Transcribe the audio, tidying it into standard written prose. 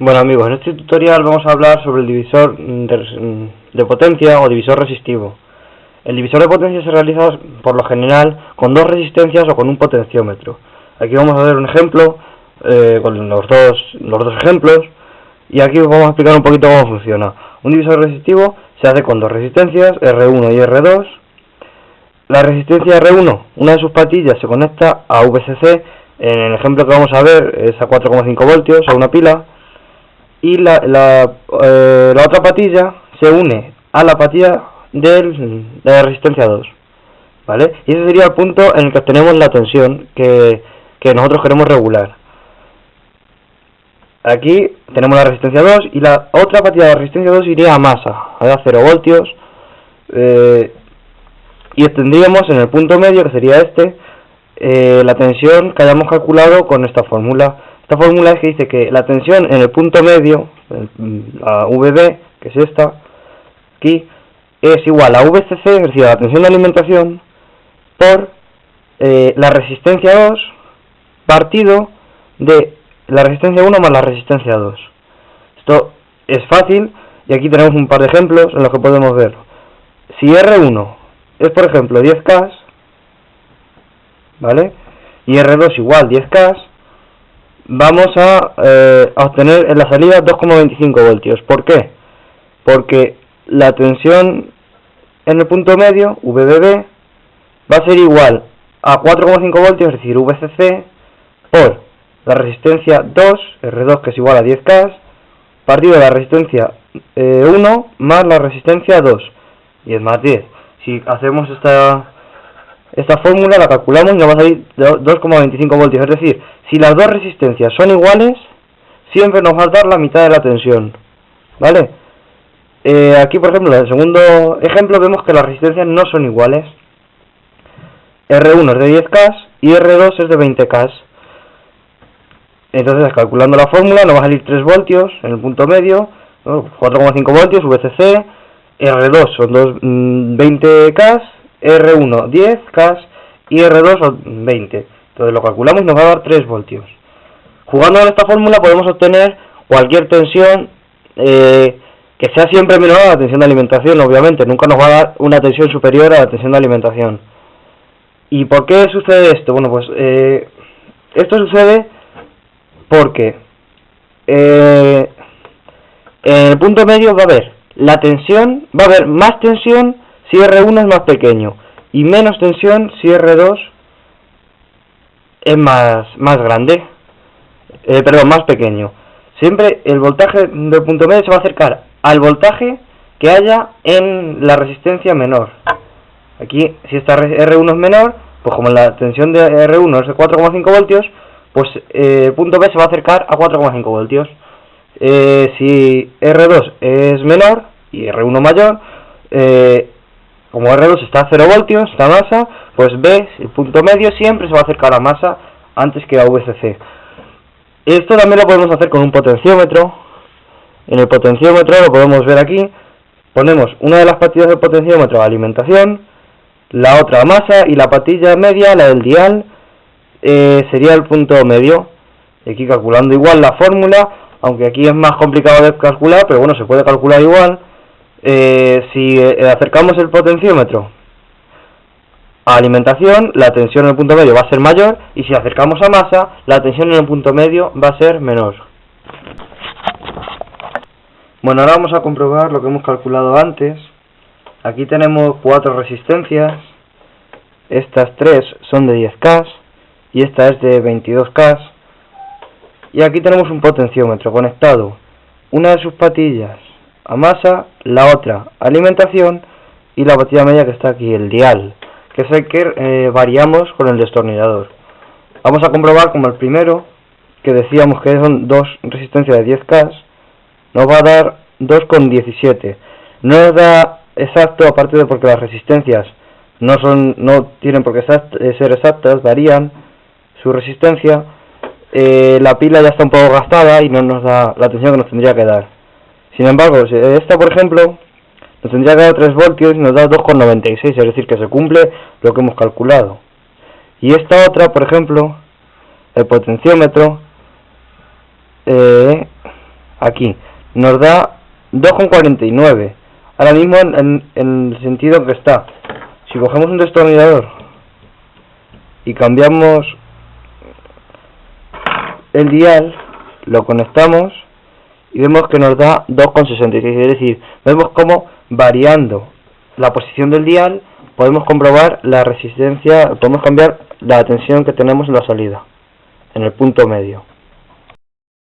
Bueno amigos, en este tutorial vamos a hablar sobre el divisor de potencia o divisor resistivo. El divisor de potencia se realiza por lo general con dos resistencias o con un potenciómetro. Aquí vamos a ver un ejemplo con los dos ejemplos, y aquí os vamos a explicar un poquito cómo funciona. Un divisor resistivo se hace con dos resistencias, R1 y R2. La resistencia R1, una de sus patillas se conecta a VCC, en el ejemplo que vamos a ver es a 4,5 voltios, a una pila. Y la otra patilla se une a la patilla de la resistencia 2, ¿vale? Y ese sería el punto en el que obtenemos la tensión que nosotros queremos regular. Aquí tenemos la resistencia 2 y la otra patilla de la resistencia 2 iría a masa, a 0 voltios, y obtendríamos en el punto medio, que sería la tensión que hayamos calculado con esta fórmula. Esta fórmula es que dice que la tensión en el punto medio, la VB, que es esta, aquí, es igual a VCC, es decir, a la tensión de alimentación, por la resistencia 2 partido de la resistencia 1 más la resistencia 2. Esto es fácil, y aquí tenemos un par de ejemplos en los que podemos ver. Si R1 es, por ejemplo, 10K, ¿vale? Y R2 igual 10K, vamos a obtener en la salida 2,25 voltios. ¿Por qué? Porque la tensión en el punto medio, VBB, va a ser igual a 4,5 voltios, es decir, VCC, por la resistencia 2, R2, que es igual a 10K, partido de la resistencia 1 más la resistencia 2, 10 más 10. Si hacemos esta fórmula, la calculamos y nos va a salir 2,25 voltios, es decir, si las dos resistencias son iguales, siempre nos va a dar la mitad de la tensión, ¿vale? Aquí, por ejemplo, en el segundo ejemplo vemos que las resistencias no son iguales. R1 es de 10K y R2 es de 20K. Entonces, calculando la fórmula, nos va a salir 3 voltios en el punto medio, 4,5 voltios, VCC, R2 son 20K, R1 10K y R2 son 20. Entonces lo calculamos y nos va a dar 3 voltios. Jugando con esta fórmula podemos obtener cualquier tensión que sea siempre menor a la tensión de alimentación, obviamente. Nunca nos va a dar una tensión superior a la tensión de alimentación. ¿Y por qué sucede esto? Bueno, pues esto sucede porque en el punto medio va a haber más tensión si R1 es más pequeño y menos tensión si R2 es más grande, más pequeño. Siempre el voltaje del punto medio se va a acercar al voltaje que haya en la resistencia menor. Aquí, si esta R1 es menor, pues como la tensión de R1 es de 4,5 voltios, pues el punto B se va a acercar a 4,5 voltios. Si R2 es menor y R1 mayor, como R2 está a 0 voltios, la masa, pues B, el punto medio, siempre se va a acercar a masa antes que a VCC. Esto también lo podemos hacer con un potenciómetro. En el potenciómetro lo podemos ver aquí. Ponemos una de las patillas del potenciómetro a alimentación, la otra a masa, y la patilla media, la del dial, sería el punto medio. Aquí calculando igual la fórmula, aunque aquí es más complicado de calcular, pero bueno, se puede calcular igual. Si acercamos el potenciómetro a alimentación, la tensión en el punto medio va a ser mayor, y si acercamos a masa, la tensión en el punto medio va a ser menor. Bueno, ahora vamos a comprobar lo que hemos calculado antes. Aquí tenemos 4 resistencias, estas 3 son de 10K y esta es de 22K, y aquí tenemos un potenciómetro conectado, una de sus patillas a masa, la otra a alimentación, y la patilla media que está aquí, el dial, que es el que variamos con el destornillador. Vamos a comprobar como el primero, que decíamos que son dos resistencias de 10K, nos va a dar 2,17. No nos da exacto, aparte de porque las resistencias no tienen por qué ser exactas, varían su resistencia. La pila ya está un poco gastada y no nos da la tensión que nos tendría que dar. Sin embargo, esta, por ejemplo, nos tendría que dar 3 voltios y nos da 2,96, es decir, que se cumple lo que hemos calculado. Y esta otra, por ejemplo, el potenciómetro, aquí nos da 2,49. Ahora mismo en el sentido que está. Si cogemos un destornillador y cambiamos el dial, lo conectamos y vemos que nos da 2,66. Es decir, vemos cómo variando la posición del dial podemos comprobar la resistencia, podemos cambiar la tensión que tenemos en la salida, en el punto medio.